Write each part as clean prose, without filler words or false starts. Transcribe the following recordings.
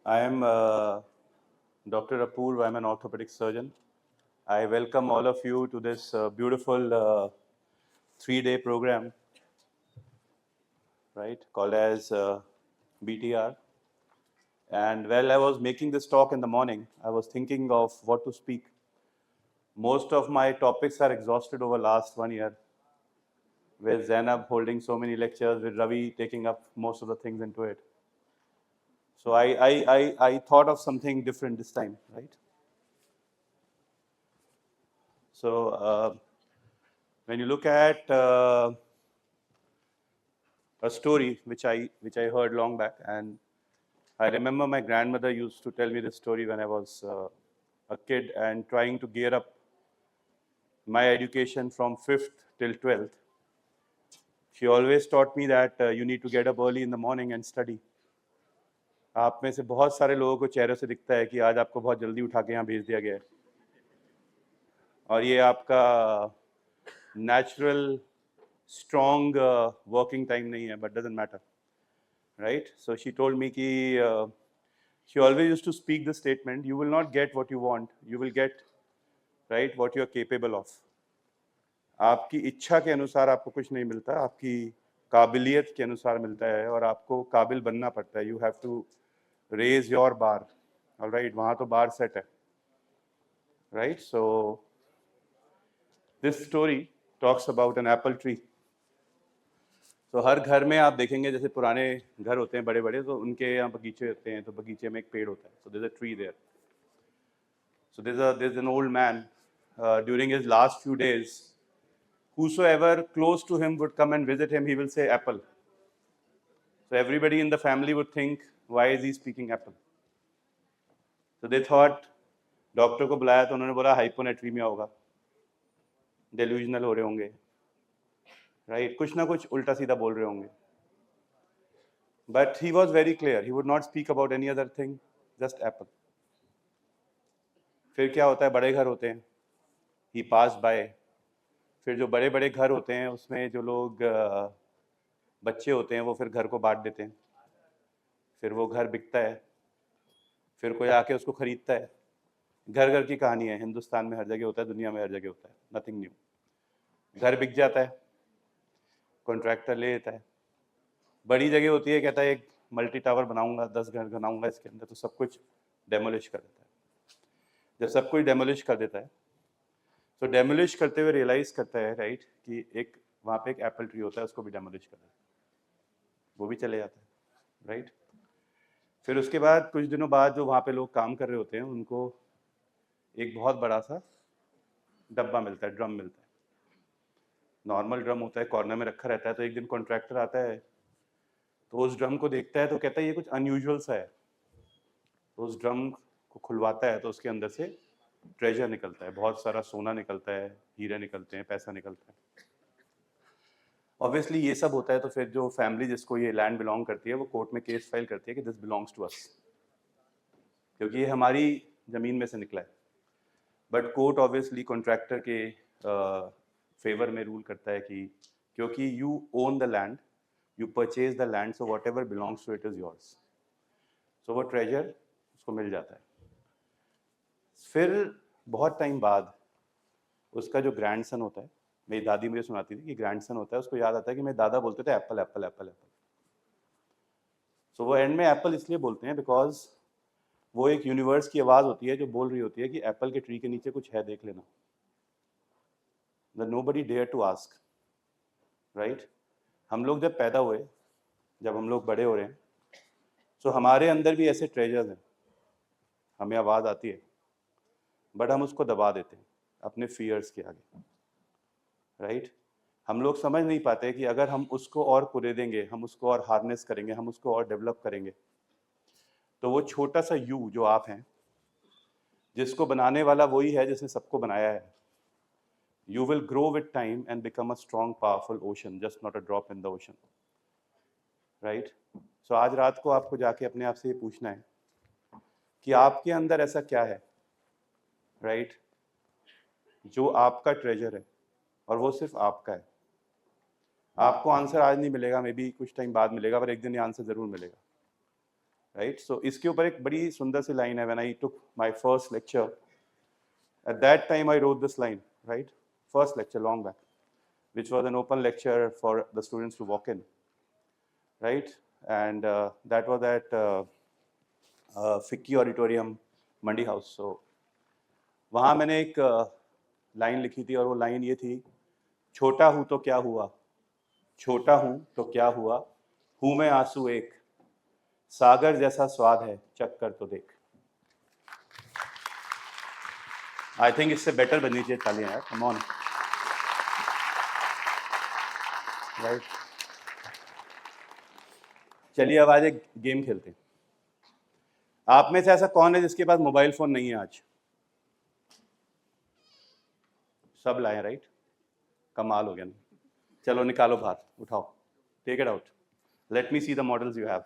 I am Dr. Apurv. I'm an orthopedic surgeon. I welcome all of you to this beautiful 3-day program, right, called as BTR. And while I was making this talk in the morning, I was thinking of what to speak. Most of my topics are exhausted over last 1 year, with Zainab holding so many lectures, with Ravi taking up most of the things into it. So I thought of something different this time, right? So when you look at a story which I heard long back, and I remember my grandmother used to tell me this story when I was a kid and trying to gear up my education from 5th till 12th. She always taught me that you need to get up early in the morning and study. आप में से बहुत सारे लोगों को चेहरे से दिखता है कि आज आपको बहुत जल्दी उठा के यहाँ भेज दिया गया है और ये आपका नेचुरल स्ट्रॉन्ग वर्किंग टाइम नहीं है, but doesn't matter, right? So she told me ki she always used to speak the statement, you will not get what you want, you will get, right, what you are capable of. आपकी इच्छा के अनुसार आपको कुछ नहीं मिलता, आपकी काबिलियत के अनुसार मिलता है और आपको काबिल बनना पड़ता है. You have to raise your bar, all right? वहाँ तो bar set है, right? So this story talks about an apple tree. तो हर घर में आप देखेंगे जैसे पुराने घर होते हैं बड़े बड़े, तो उनके यहाँ बगीचे होते हैं, तो बगीचे में एक पेड़ होता है. So there's a tree there. So there's an old man during his last few days. Whosoever close to him would come and visit him, he will say apple. So everybody in the family would think, why is he speaking apple? So they thought, doctor को बुलाया तो उन्होंने बोला hyponatraemia होगा, delusional हो रहे होंगे, right, कुछ ना कुछ उल्टा सीधा बोल रहे होंगे. But he was very clear. He would not speak about any other thing, just apple. फिर क्या होता है, बड़े घर होते हैं, he passed by. फिर जो बड़े बड़े घर होते हैं उसमें जो लोग बच्चे होते हैं वो फिर घर को बांट देते हैं, फिर वो घर बिकता है, फिर कोई आके उसको खरीदता है. घर घर की कहानी है, हिंदुस्तान में हर जगह होता है, दुनिया में हर जगह होता है, नथिंग न्यू. घर बिक जाता है, कॉन्ट्रैक्टर ले लेता है. बड़ी जगह होती है, कहता है एक मल्टी टावर बनाऊंगा, 10 घर बनाऊंगा इसके अंदर, तो सब कुछ डेमोलिश कर देता है. जब सब कुछ डेमोलिश कर देता है तो डेमोलिश करते हुए रियलाइज करता है, राइट, कि एक वहाँ पे एक एप्पल ट्री होता है, उसको भी डेमोलिश कर देता है, वो भी चले जाता है, राइट. फिर उसके बाद कुछ दिनों बाद जो वहाँ पे लोग काम कर रहे होते हैं उनको एक बहुत बड़ा सा डब्बा मिलता है, ड्रम मिलता है. नॉर्मल ड्रम होता है, कॉर्नर में रखा रहता है. तो एक दिन कॉन्ट्रैक्टर आता है तो उस ड्रम को देखता है तो कहता है ये कुछ अनयूजुअल सा है. तो उस ड्रम को खुलवाता है तो उसके अंदर से ट्रेजर निकलता है, बहुत सारा सोना निकलता है, हीरे निकलते हैं, पैसा निकलता है. ऑब्वियसली ये सब होता है तो फिर जो फैमिली जिसको ये लैंड बिलोंग करती है वो कोर्ट में केस फाइल करती है कि दिस बिलोंग्स टू अस, क्योंकि ये हमारी ज़मीन में से निकला है. बट कोर्ट ऑब्वियसली कॉन्ट्रैक्टर के फेवर में रूल करता है कि क्योंकि you own the land, you purchase the land, so whatever belongs to it is yours. So वो ट्रेजर उसको मिल जाता है. फिर बहुत टाइम बाद उसका जो ग्रैंडसन होता है, मेरी दादी मुझे सुनाती थी कि ग्रैंडसन होता है, उसको याद आता है कि मेरे दादा बोलते थे एप्पल एप्पल एप्पल एप्पल. सो वो एंड में एप्पल इसलिए बोलते हैं बिकॉज वो एक यूनिवर्स की आवाज़ होती है जो बोल रही होती है कि एप्पल के ट्री के नीचे कुछ है, देख लेना. The nobody dare to ask, right. हम लोग जब पैदा हुए, जब हम लोग बड़े हो रहे हैं, सो हमारे अंदर भी ऐसे ट्रेजर्स हैं, हमें आवाज़ आती है बट हम उसको दबा देते हैं अपने फियर्स के आगे, राइट. हम लोग समझ नहीं पाते कि अगर हम उसको और कुरेदेंगे, हम उसको और हार्नेस करेंगे, हम उसको और डेवलप करेंगे, तो वो छोटा सा यू जो आप हैं, जिसको बनाने वाला वही है जिसने सबको बनाया है, you will grow with time and become a strong powerful ocean, just not a drop in the ocean, right. So आज रात को आपको जाके अपने आप से ये पूछना है कि आपके अंदर ऐसा क्या है, राइट, जो आपका ट्रेजर है और वो सिर्फ आपका है. आपको आंसर आज नहीं मिलेगा, मे बी कुछ टाइम बाद मिलेगा, पर एक दिन ये आंसर जरूर मिलेगा. राइट. सो इसके ऊपर एक बड़ी सुंदर सी लाइन है. When I took my first lecture, at that time I wrote this line, right? First lecture long back, which was an open lecture for the students to walk in, right? And that was at FICCI auditorium, Mandi House. So वहाँ मैंने एक line लिखी थी और वो line ये थी, छोटा हूँ तो क्या हुआ, छोटा हूँ तो क्या हुआ, हूँ मैं आंसू एक, सागर जैसा स्वाद है चख कर तो देख. आई थिंक इससे बेटर बननी चाहिए तालियां यार. Come on. राइट. चलिए अब आज एक गेम खेलते हैं. आप में से ऐसा कौन है जिसके पास मोबाइल फोन नहीं है आज? सब लाए. राइट. कमाल हो गया ना. चलो निकालो बाहर, उठाओ, take it out. Let me see the models you have.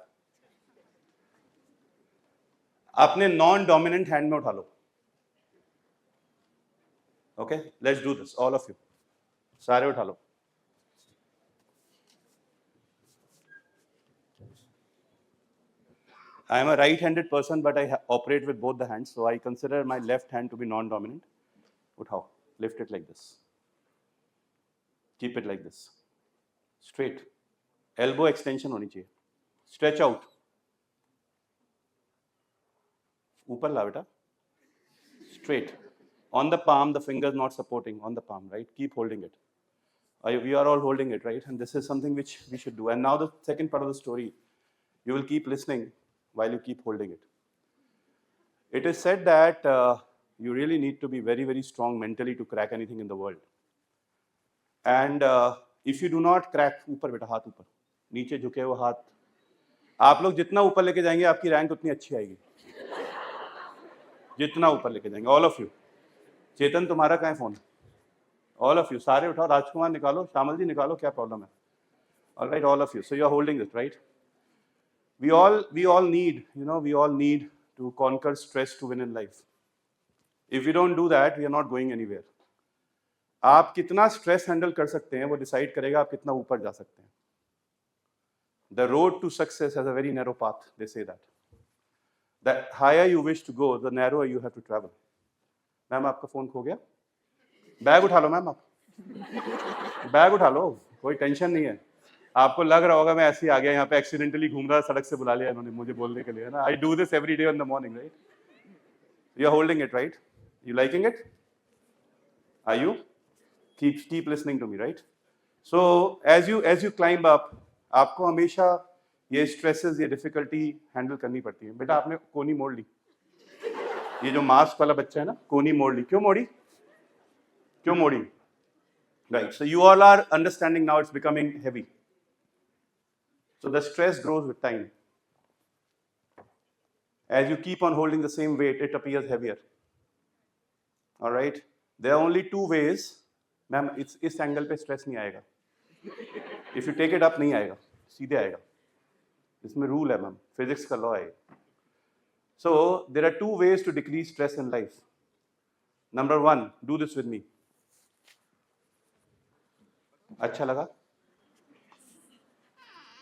अपने नॉन डोमिनेंट हैंड में उठा लो. Okay, let's do this, all of you. सारे उठा लो. I am a right-handed person, but I operate with both the hands, so I consider my left hand to be non-dominant. उठाओ, lift it like this. Keep it like this. Straight. Elbow extension होनी चाहिए. Stretch out. ऊपर ला बेटा. Straight. On the palm, the fingers not supporting on the palm, right? Keep holding it. We are all holding it, right? And this is something which we should do. And now the second part of the story, you will keep listening while you keep holding it. It is said that you really need to be very, very strong mentally to crack anything in the world. And if you do not crack, ऊपर बेटा, हाथ ऊपर, नीचे झुके हुए हाथ. आप लोग जितना ऊपर लेके जाएंगे, आपकी रैंक उतनी अच्छी आएगी. जितना ऊपर लेके जाएंगे, all of you. चेतन तुम्हारा कहाँ है फोन? ऑल ऑफ यू सारे उठाओ. राजकुमार निकालो, श्यामल जी निकालो, क्या प्रॉब्लम है? Alright, all of you. So you are holding this, right? we all need, we all need to conquer stress to win in life. If we don't do that, we are not going anywhere. आप कितना stress handle कर सकते हैं वो decide करेगा आप कितना ऊपर जा सकते हैं. The road to success has a very narrow path, they say that. The higher you wish to go, the narrower you have to travel. Ma'am आपका फोन खो गया? बैग उठा लो मैम, आप बैग उठा लो, कोई टेंशन नहीं है. आपको लग रहा होगा मैं ऐसे ही आ गया यहाँ पे, एक्सीडेंटली घूम रहा, सड़क से बुला लिया इन्होंने मुझे बोलने के लिए, है ना. I do this every day in the morning, right? You are holding it, right? You liking it? Are you? Keep listening to me, right? So as you climb up, आपको हमेशा ये स्ट्रेसेस, ये डिफिकल्टी हैंडल करनी पड़ती है. बेटा आपने कोनी मोड़ ली, ये जो मास्क वाला बच्चा है ना, कोनी मोड़ ली. क्यों मोड़ी? क्यों मोड़ी? Right. So you all are understanding now. It's becoming heavy. So the stress grows with time. As you keep on holding the same weight, it appears heavier. All right. There are only two ways. Ma'am इस angle पे stress नहीं आएगा. If you take it up नहीं आएगा, सीधे आएगा. इसमें rule है मैम, फिजिक्स का लॉ है. So there are two ways to decrease stress in life. Number one, do this with me. अच्छा लगा?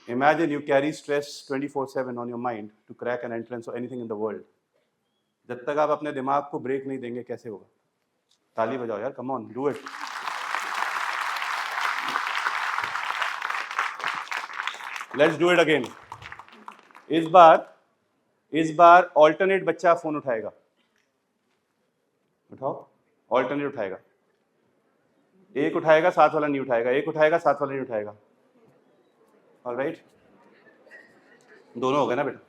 Imagine you carry stress 24/7 on your mind to crack an entrance or anything in the world. जब तक आप अपने दिमाग को break नहीं देंगे कैसे होगा? ताली बजाओ यार, come on, do it. Let's do it again. इस बार ऑल्टरनेट बच्चा फोन उठाएगा. उठाओ, ऑल्टरनेट उठाएगा. एक उठाएगा, साथ वाला नहीं उठाएगा. एक उठाएगा, साथ वाला नहीं उठाएगा. ऑलराइट, दोनों हो गए ना बेटा?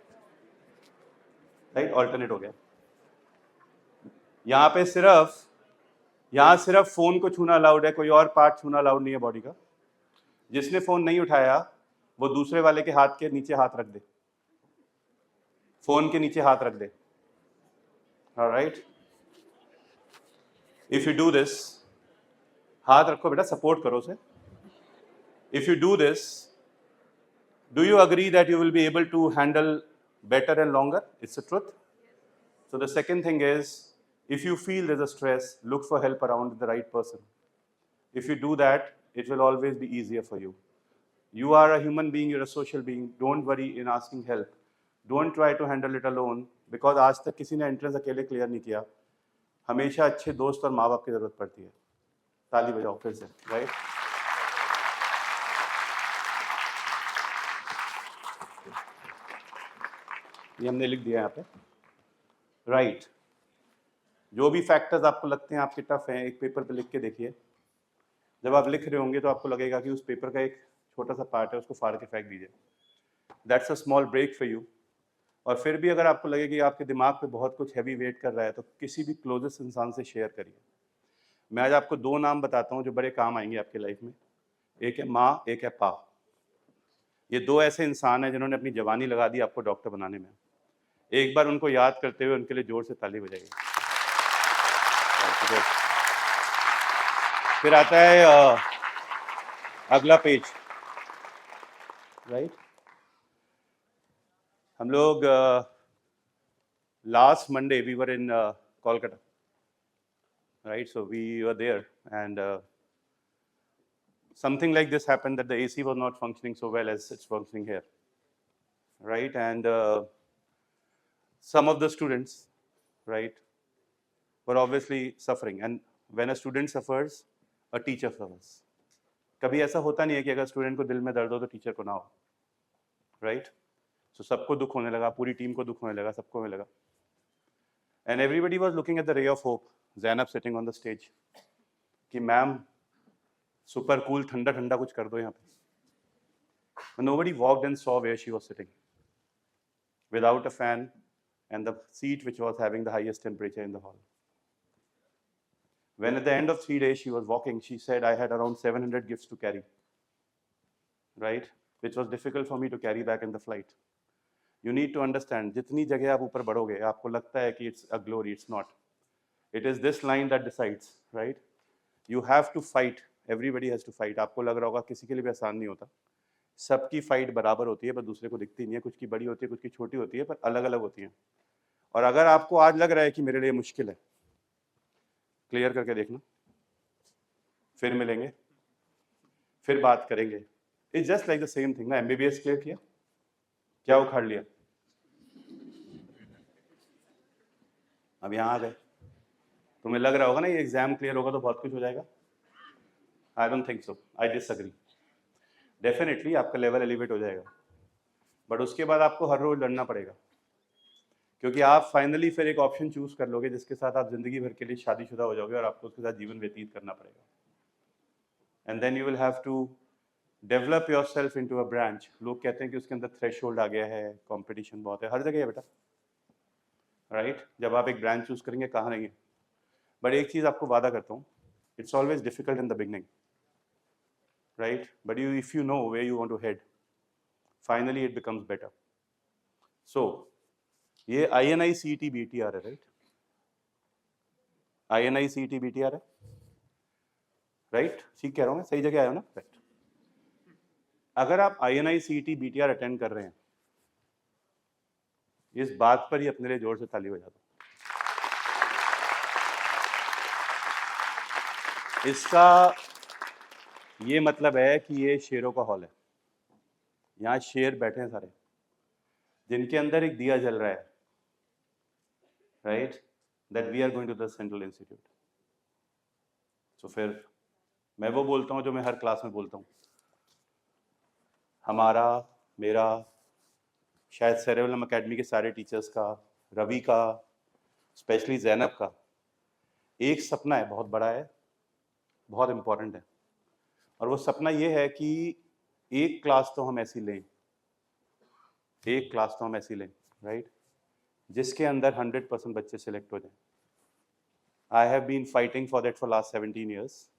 राइट, ऑल्टरनेट हो गया. यहाँ सिर्फ फोन को छूना अलाउड है, कोई और पार्ट छूना अलाउड नहीं है बॉडी का. जिसने फोन नहीं उठाया वो दूसरे वाले के हाथ के नीचे हाथ रख दे, फोन के नीचे हाथ रख दे. Alright, if you do this, हाथ रखो बेटा, सपोर्ट करो उसे. If you do this, do you agree that you will be able to handle better and longer? It's the truth. So the second thing is, if you feel there's a stress, look for help around the right person. If you do that, it will always be easier for you. You are a human being, you're a social being. Don't worry in asking help. Don't try to handle it alone, because आज तक किसी ने entrance अकेले clear नहीं किया। हमेशा अच्छे दोस्त और माँ बाप की ज़रूरत पड़ती है। ताली बजाओ फिर से, राइट। ये हमने लिख दिया यहाँ पे, राइट। जो भी फैक्टर्स आपको लगते हैं आपके टफ हैं, एक पेपर पे लिख के देखिए। जब आप लिख रहे होंगे तो आपको लगेगा कि उस पेपर का एक छोटा सा पार्ट है, उसको फाड़ के फेंक दीजिए। That's a small break for you. और फिर भी अगर आपको लगे कि आपके दिमाग पे बहुत कुछ हैवी वेट कर रहा है, तो किसी भी क्लोजेस्ट इंसान से शेयर करिए। मैं आज आपको 2 नाम बताता हूँ जो बड़े काम आएंगे आपकी लाइफ में। एक है माँ, एक है पा। ये 2 ऐसे इंसान हैं जिन्होंने अपनी जवानी लगा दी आपको डॉक्टर बनाने में। एक बार उनको याद करते हुए उनके लिए जोर से ताली बजाइए। फिर आता है अगला पेज, राइट। हम लोग last Monday we were in Kolkata, right? So we were there, and something like this happened, that the AC was not functioning so well as it's functioning here, right? And some of the students, right, were obviously suffering. And when a student suffers, a teacher suffers. कभी ऐसा होता नहीं है कि अगर student को दिल में दर्द हो तो टीचर को ना हो, राइट। सो सबको दुख होने लगा, पूरी टीम को दुख होने लगा, सबको होने लगा। And everybody was looking at the ray of hope. Zainab sitting on the stage कि मैम सुपर कूल, ठंडा ठंडा कुछ कर दो यहाँ पे। Nobody walked and saw where she was sitting, without a fan, and the seat which was having the highest temperature in the hall. When at the end of 3 days she was walking, she said, I had around 700 gifts to carry, right? Which was difficult for me to carry back in the flight. You need to understand, जितनी जगह आप ऊपर बढ़ोगे, आपको लगता है कि it's a glory, it's not. It is this line that decides, right? You have to fight. Everybody has to fight. आपको लग रहा होगा किसी के लिए भी आसान नहीं होता। सबकी फाइट बराबर होती है, पर दूसरे को दिखती नहीं है। कुछ की बड़ी होती है, कुछ की छोटी होती है, पर अलग अलग होती है। और अगर आपको आज लग रहा है कि मेरे लिए मुश्किल है, क्लियर करके देखना, फिर मिलेंगे, फिर बात करेंगे। It's just like the same thing ना। MBBS क्लियर किया, क्या उखाड़ लिया, अब यहाँ आ गए। तुम्हें लग रहा होगा ना ये एग्जाम क्लियर होगा तो बहुत कुछ हो जाएगा। I don't think so, I disagree. Definitely आपका लेवल एलिवेट हो जाएगा, बट उसके बाद आपको हर रोज लड़ना पड़ेगा, क्योंकि आप फाइनली फिर एक ऑप्शन चूज कर लोगे जिसके साथ आप जिंदगी भर के लिए शादीशुदा हो जाओगे और आपको उसके साथ जीवन व्यतीत करना पड़ेगा। And then you will have to develop yourself into a branch. लोग कहते हैं कि उसके अंदर थ्रेश होल्ड आ गया है, कॉम्पिटिशन बहुत है, हर जगह है बेटा, राइट। जब आप एक ब्रांच चूज करेंगे, कहाँ नहीं है। बट एक चीज़ आपको वादा करता हूँ, it's always difficult in the beginning, right? But if you know where you want to head, finally it becomes better. So, ये INI CET BTR है, right? INI CET BTR है, right? ठीक कह रहा हूँ मैं, सही जगह आया हूँ ना, right? अगर आप INI CET BTR अटेंड कर रहे हैं, इस बात पर ही अपने लिए जोर से ताली बजा दो। इसका ये मतलब है कि ये शेरों का हॉल है। यहाँ शेर बैठे हैं सारे, जिनके अंदर एक दिया जल रहा है, right, that we are going to the central institute. तो फिर मैं वो बोलता हूँ जो मैं हर क्लास में बोलता हूँ, हमारा, मेरा, शायद सेरेबेलम एकेडमी के सारे टीचर्स का, रवि का, स्पेशली ज़ैनब का, एक सपना है, बहुत बड़ा है, बहुत इम्पोर्टेंट है। और वो सपना ये है कि एक क्लास तो हम ऐसी लें, एक क्लास तो हम ऐसी लें, राइट, जिसके अंदर 100% बच्चे सिलेक्ट हो जाएं। I have been fighting for that for last 17 years.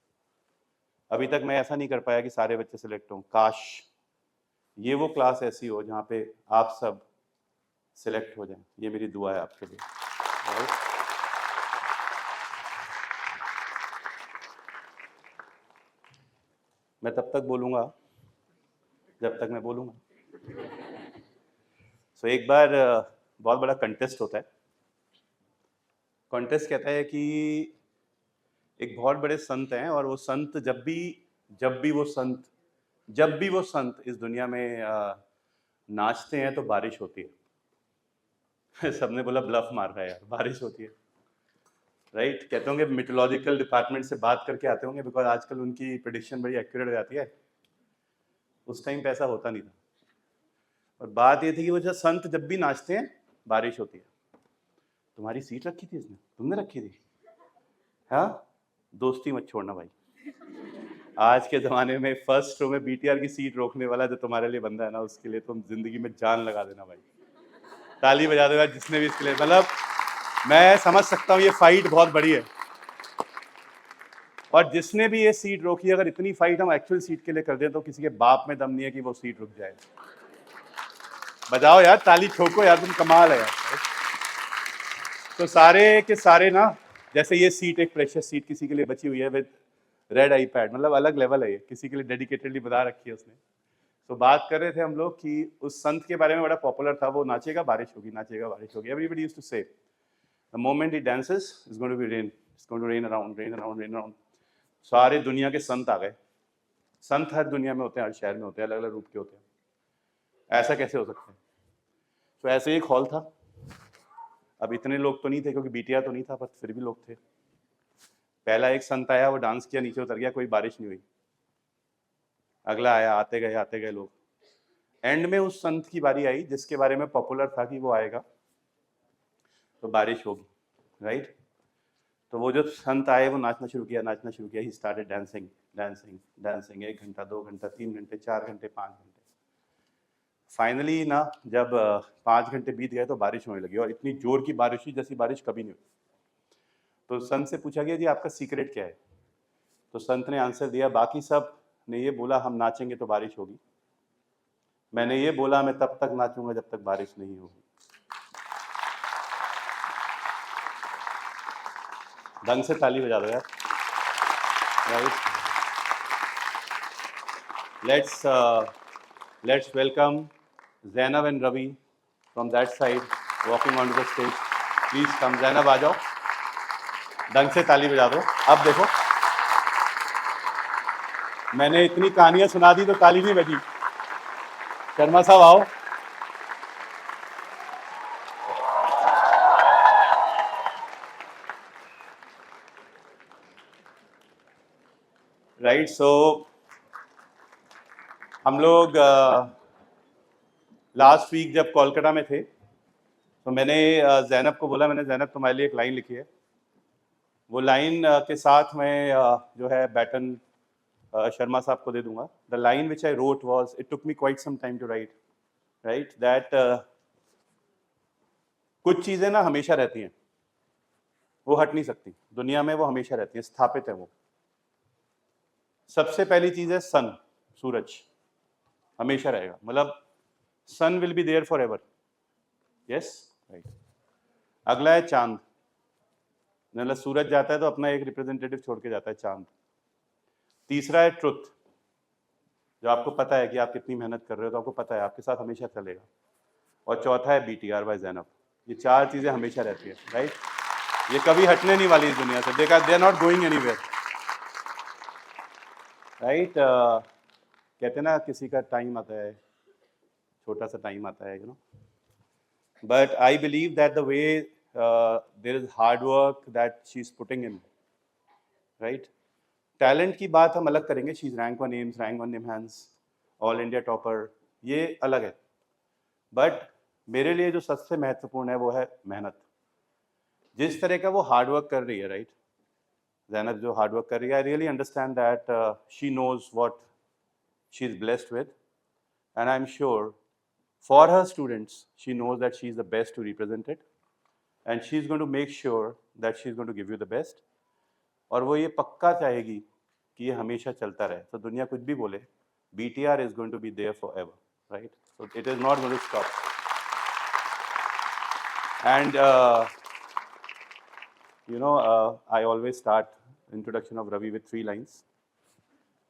अभी तक मैं ऐसा नहीं कर पाया कि सारे बच्चे सिलेक्ट हों। काश ये वो क्लास ऐसी हो जहाँ पे आप सब सिलेक्ट हो जाएं। ये मेरी दुआ है आपके लिए, राइट। मैं तब तक बोलूँगा जब तक मैं बोलूँगा। सो एक बार बहुत बड़ा कंटेस्ट होता है। कॉन्टेस्ट कहता है कि एक बहुत बड़े संत हैं, और वो संत जब भी वो संत इस दुनिया में नाचते हैं तो बारिश होती है। सबने बोला ब्लफ मार रहा है यार, बारिश होती है, राइट। कहते होंगे मिटोलॉजिकल डिपार्टमेंट से बात करके आते होंगे, बिकॉज आजकल उनकी प्रेडिक्शन बड़ी एक्यूरेट हो जाती है। उस टाइम पे ऐसा होता नहीं था। और बात ये थी कि वो जब संत जब भी नाचते हैं बारिश होती है। तुम्हारी सीट रखी थी इसने, तुमने रखी थी? हाँ, दोस्ती मत छोड़ना भाई। आज के ज़माने में फर्स्ट रो में बीटीआर की सीट रोकने वाला जो तुम्हारे लिए बंदा है ना, उसके लिए तुम जिंदगी में जान लगा देना भाई। ताली बजा दो यार जिसने भी इसके लिए, मतलब मैं समझ सकता हूँ ये फाइट बहुत बड़ी है। और जिसने भी ये सीट रोकी, अगर इतनी फाइट हम एक्चुअल सीट के लिए कर दें तो किसी के बाप में दम नहीं है कि वो सीट रुक जाए। बजाओ यार, ताली ठोको यार, तुम कमाल है यार। तो सारे के सारे ना, जैसे ये सीट एक प्रेशियस सीट किसी के लिए बची हुई है विद रेड आईपैड, मतलब अलग लेवल है ये, किसी के लिए डेडिकेटेडली बता रखी है उसने। तो बात कर रहे थे हम लोग कि उस संत के बारे में बड़ा पॉपुलर था, वो नाचेगा बारिश होगी, नाचेगा बारिश होगी। Everybody used to say the moment he dances is going to be rain, it's going to rain around, rain around, rain around. सारे दुनिया के संत आ गए। संत हर दुनिया में होते हैं, हर शहर में होते हैं, अलग अलग रूप के होते हैं। ऐसा कैसे हो सकता है? तो ऐसे एक हॉल था। अब इतने लोग तो नहीं थे क्योंकि बीटीआर तो नहीं था, पर फिर भी लोग थे। पहला एक संत आया, वो डांस किया, नीचे उतर गया, कोई बारिश नहीं हुई। अगला आया, आते गए लोग। एंड में उस संत की बारी आई जिसके बारे में पॉपुलर था कि वो आएगा तो बारिश होगी, राइट। तो वो जो संत आए वो नाचना शुरू किया, नाचना शुरू किया। He started dancing, dancing, dancing. 1 घंटा, 2 घंटा, 3 घंटे, 4 घंटे, 5 घंटे। फाइनली ना जब 5 घंटे बीत गए तो बारिश होने लगी, और इतनी जोर की बारिश हुई जैसी बारिश कभी नहीं हुई। तो संत से पूछा गया जी आपका सीक्रेट क्या है? तो संत ने आंसर दिया, बाकी सब ने ये बोला हम नाचेंगे तो बारिश होगी, मैंने ये बोला मैं तब तक नाचूंगा जब तक बारिश नहीं होगी। ढंग से ताली बजा दो यार, right. Let's welcome Zainab and Ravi from that side walking onto the stage. Please come, Zainab आ जाओ, ढंग से ताली बजा दो। अब देखो, मैंने इतनी कहानियां सुना दी तो ताली नहीं बजी। शर्मा साहब आओ। राइट, सो हम लोग लास्ट वीक जब कोलकाता में थे तो मैंने जैनब को बोला, मैंने जैनब तुम्हारे लिए एक लाइन लिखी है। वो लाइन के साथ मैं जो है बैटन शर्मा साहब को दे दूंगा। The line which I wrote was, it took me quite some time to write, right, that कुछ चीज़ें ना हमेशा रहती हैं, वो हट नहीं सकती, दुनिया में वो हमेशा रहती हैं, स्थापित है वो। सबसे पहली चीज़ है सन, सूरज हमेशा रहेगा, मतलब sun will be there for ever, yes, right. अगला है चांद, मतलब सूरज जाता है तो अपना एक रिप्रेजेंटेटिव छोड़ के जाता है, चांद। तीसरा है ट्रुथ, जो आपको पता है कि आप कितनी मेहनत कर रहे हो तो आपको पता है आपके साथ हमेशा चलेगा। और चौथा है बीटीआर बाय जैनब। ये 4 चीज़ें हमेशा रहती है, राइट। ये कभी हटने नहीं वाली इस दुनिया से, they are not going anywhere, right. कहते हैं ना किसी का टाइम आता है, छोटा सा टाइम आता है, you know, but I believe that the way there is hard work that she is putting in, right. Talent की बात हम अलग करेंगे, she is rank 1 AIIMS, rank 1 NIMHANS, all India topper, ये अलग है। बट मेरे लिए जो सबसे महत्वपूर्ण है वो है मेहनत। जिस तरह का वो हार्डवर्क कर रही है, राइट, जैनब जो हार्डवर्क कर रही है, I really understand that she knows what she is blessed with, and I am sure for her students she knows that she is the best to represent it, and she is going to make sure that she is going to give you the best. और वो ये पक्का चाहेगी कि ये हमेशा चलता रहे, तो दुनिया कुछ भी बोले, BTR is going to be there for ever, right, so it is not going to stop. And you know, I always start introduction of Ravi with 3 lines.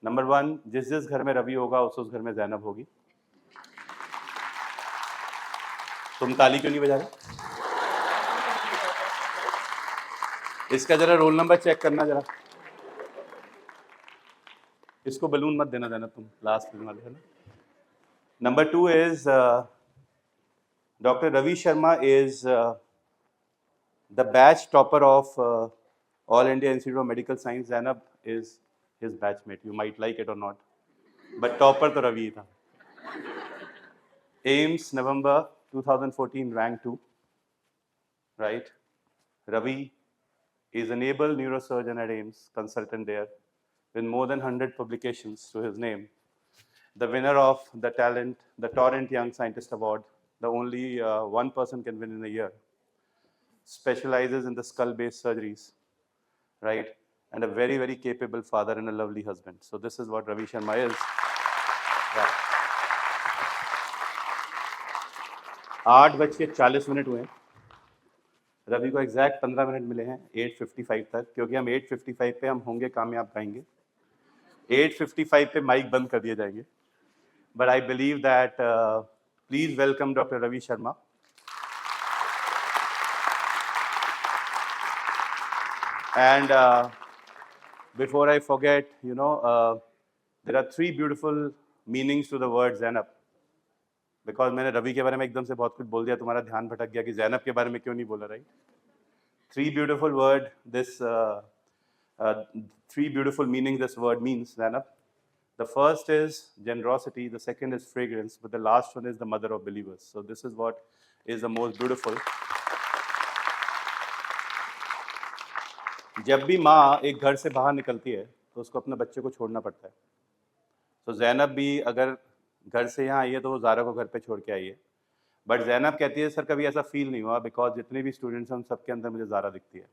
Number 1, जिस घर में रवि होगा उस घर में जैनब होगी। तुम ताली क्यों नहीं बजा रहे? इसका जरा रोल नंबर चेक करना जरा, इसको बलून मत देना जैनब, तुम लास्ट में है ना। Number 2 is Dr. Ravi Sharma is the batch topper of All India Institute of Medical Science. Zainab is his batchmate. You might like it or not, but topper to Ravi tha. AIMS November 2014 rank 2, right? Ravi is an able neurosurgeon at AIMS, consultant there, with more than 100 publications to his name. The winner of the Torrent Young Scientist Award, the only one person can win in a year. Specializes in the skull-based surgeries, right? And a very, very capable father and a lovely husband. So this is what Ravi Sharma is. Yeah. 8:40 हुए हैं. रवि को exact 15 minute मिले हैं 8:55 तक, क्योंकि हम 8:55 पे हम होंगे कामयाब पाएंगे. 8:55 पे माइक बंद कर दिए जाएंगे. But I believe that please welcome Dr. Ravi Sharma. And before I forget, you know, there are 3 beautiful meanings to the word Zainab. Because मैंने रवि के बारे में एकदम से बहुत कुछ बोल दिया, तुम्हारा ध्यान भटक गया कि ज़ैनब के बारे में क्यों नहीं बोला, right? 3 beautiful word, this 3 beautiful meanings this word means, Zainab. The first is generosity, the second is fragrance, but the last one is the mother of believers. So this is what is the most beautiful. जब भी माँ एक घर से बाहर निकलती है तो उसको अपने बच्चे को छोड़ना पड़ता है. तो ज़ैनब भी अगर घर से यहाँ आई है तो वो ज़ारा को घर पे छोड़ के आई है. बट ज़ैनब कहती है सर कभी ऐसा फील नहीं हुआ, बिकॉज जितने भी स्टूडेंट्स हैं उन सबके अंदर मुझे ज़ारा दिखती है.